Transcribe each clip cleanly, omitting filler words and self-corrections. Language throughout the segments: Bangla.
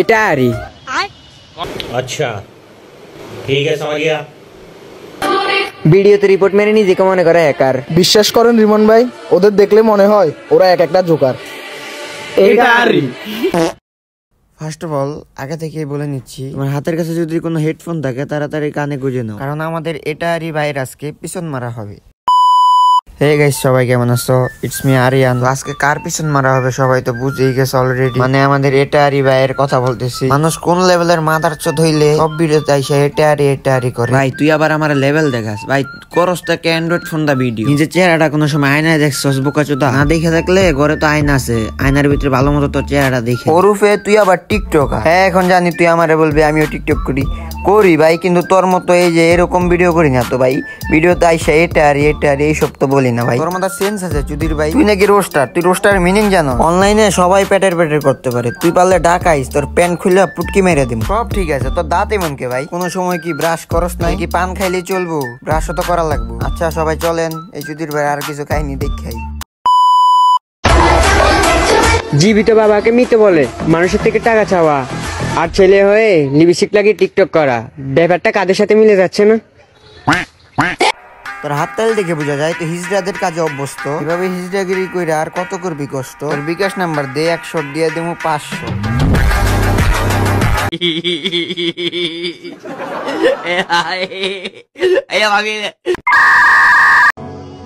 এটা আরই। अच्छा ठीक है समझ गया। ভিডিওতে রিপোর্ট মেরে নিজেকে মনে করে হ্যাকার। বিশ্বাস করেন রিমন ভাই, ওদের দেখলে মনে হয় ওরা এক একটা জোকার। এটা আরই। ফার্স্ট অফ অল আগে থেকেই বলে নিচ্ছি, তোমার হাতের কাছে যদি কোনো হেডফোন থাকে তাড়াতাড়ি কানে গুঁজে নাও, কারণ আমাদের এটা আরই ভাইরাসকে পিছন মারা হবে। হে গাইস, সবাই কেমন আছো? It's me Aryan. আজকে কার পিছন মারা হবে সবাই তো বুঝেই গেছে অলরেডি, মানে আমাদের এটা আরই ভাইয়ের কথা বলতেছি। মানুষ কোন লেভেলের মাথার চোদ হইলে সব ভিডিওতে আইসা এটা আরই করে। ভাই তুই আবার আমার লেভেল দেখাস? ভাই করস থেকে অ্যান্ড্রয়েড ফোন দা ভিডিও, নিজের চেহারাটা কোনো সময় আয়নায় দেখছস? বোকাচোদা না দেখে থাকলে ঘরে তো আয়না আছে, আয়নার ভিতরে ভালো মতো তোর চেহারাটা দেখে। ওরুফে তুই আবার টিকটক। হ্যাঁ এখন জানি তুই আমারে বলবি আমিও টিকটক করি ভাই, কিন্তু তোর মতো এই যে এরকম ভিডিও করি না তো ভাই। ভিডিওতে আইসা এটা আর এইসব তো বলি না ভাই। তোর মতো সেন্স আছে চুদির ভাই। তুই নাকি রোস্টার? তুই রোস্টারের মিনিং জানো? অনলাইনে সবাই পেটের করতে পারে, তুই পারলে ডাকাইস, তোর প্যান্ট খুলে পুটকি মেরে দিম। সব ঠিক আছে, তোর দাঁত এমন কে ভাই? কোনো সময় কি ব্রাশ করস নাই? কি পান খাইলেই চলবো? ব্রাশও তো করা লাগবো। আচ্ছা সবাই চলেন এই চুদির ভাই আর কিছু কাহিনী দেখাই। জীবিত বাবাকে মৃত বলে, মানুষের থেকে টাকা চাওয়া, আর ছেলে হয়ে লিপস্টিক লাগিয়ে টিকটক করা, ব্যাপারটা কাদের সাথে মিলে যাচ্ছে না? তোর হাত তাল দেখে বোঝা যায় তো হিজড়াদের কাজে অভ্যস্ত। এভাবে হিজড়াগিরি কইরা আর কত করবি কষ্ট? তোর বিকাশ নাম্বার দে, 100 দিয়ে দেবো 500।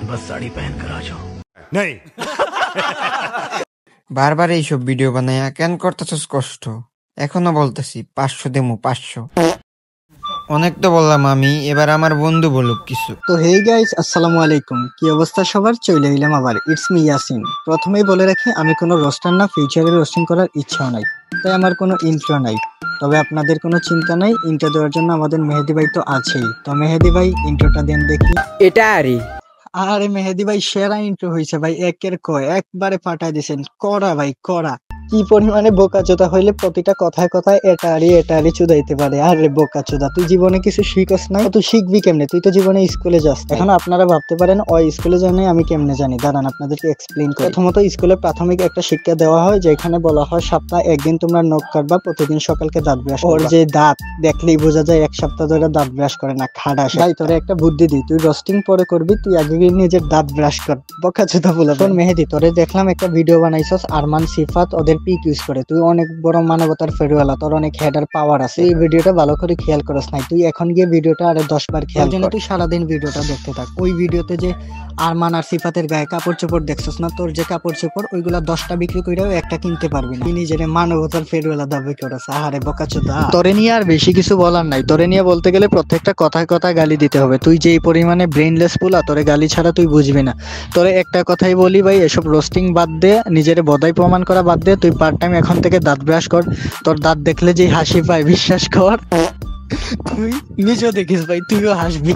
बस साड़ी पहन कर आ जाओ। नहीं বারবার এইসব ভিডিও বানাইয়া কেন করতেছস কষ্ট? এখনো বলতেছি 500 দেবো 500। অনেক তো বললাম আমি, এবার আমার বন্ধু বলুক কিছু। তো হেই গাইস, আসসালামু আলাইকুম। কি অবস্থা সবার? চলে এলাম আবার, ইটস মি ইয়াসিন। প্রথমেই বলে রাখি, আমি কোনো রোস্টার না, ফিউচারে রোস্টিং করার ইচ্ছাও নাই, তাই আমার কোনো ইন্ট্রো নাই। তবে আপনাদের কোনো চিন্তা নাই, ইন্ট্রো দেওয়ার জন্য আমাদের মেহেদি ভাই তো আছেই। তো মেহেদি ভাই ইন্ট্রোটা দেন দেখি। এটা আরই। আরে মেহেদি ভাই সেরা ইন্ট্রো হয়েছে ভাই, একের কয় একবারে পাঠায় দিয়েছেন। করা ভাই করা। কি পরিমাণে বোকাচোদা হইলে প্রতিটা কথায় কথায় এটা আরই চুদাইতে পারে। আরে বোকাচোদা, তুই জীবনে কিছু শিখস নাই, তুই শিখবি কেমনে? তুই তো জীবনে স্কুলে যাস। এখন আপনারা ভাবতে পারেন ওই স্কুলে জানে আমি কেমনে জানি, দাঁড়ান আপনাদেরকে এক্সপ্লেইন করি। প্রথমত স্কুলে প্রাথমিক একটা শিক্ষা দেওয়া হয়, যেখানে বলা হয় সপ্তাহে একদিন তোমরা নখ কাটবা, প্রতিদিন সকালকে দাঁত ব্রাশ। ওর যে দাঁত দেখলেই বোঝা যায় 1 সপ্তাহ ধরে দাঁত ব্রাশ করে না, খাডা। ভাই তোরে একটা বুদ্ধি দিই, তুই রোস্টিং পরে করবি, তুই আগে গিয়ে নিজের দাঁত ব্রাশ কর। বোকাচোদা বলে। তোর মেহেদি, তোরে দেখলাম একটা ভিডিও বানাইছস আরমান সিফাত ওদের পিক ইউজ করে। তুই অনেক বড় মানবতার ফেরওয়ালা, তোর অনেক হেডার পাওয়ার আছে। এই ভিডিওটা ভালো করে খেয়াল করস নাই, তুই এখন গিয়ে ভিডিওটা আরে 10 বার খেয়াল কর। তুই সারাদিন ভিডিওটা দেখতে থাক। ওই ভিডিওতে যে আরমান আর সিফাতের গায়ে কাপড় চোপড় দেখছস না, তোর যে কাপড় চোপড় ওইগুলা 10টা বিক্রি কইরাও একটা কিনতে পারবি না। তুই নিজের মানবতার ফেরওয়ালা দাবি করছ। আহারে বোকাচোদা, তোরে নিয়ে আর বেশি কিছু বলার নাই। তোরে নিয়ে বলতে গেলে প্রত্যেকটা কথায় কথায় গালি দিতে হবে। তুই যে এই পরিমাণে ব্রেইনলেস পুলা, তোরে গালি ছাড়া তুই বুঝবি না। তোরে একটা কথাই বলি ভাই, এসব রোস্টিং বাদ দে, নিজের বদাই প্রমাণ করা বাদ দে। তুই পার্ট টাইম এখন থেকে দাঁত ব্রাশ কর। তোর দাঁত দেখলে যে হাসি পায়, বিশ্বাস কর। তুই নিজেও দেখিস ভাই, তুইও হাসবি।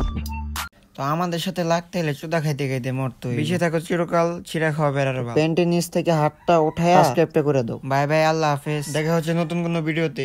তো আমাদের সাথে লাগতে হলে চুদা খাইতে খাইতে মরতো। বেঁচে থাকো চিরকাল, ছিঁড়া খাওয়া বেড়ার প্যান্টের নিচ থেকে হাতটা উঠায়া সাবস্ক্রাইবটা করে দাও। বাই বাই, আল্লাহ হাফেজ। দেখা হচ্ছে নতুন কোনো ভিডিওতে।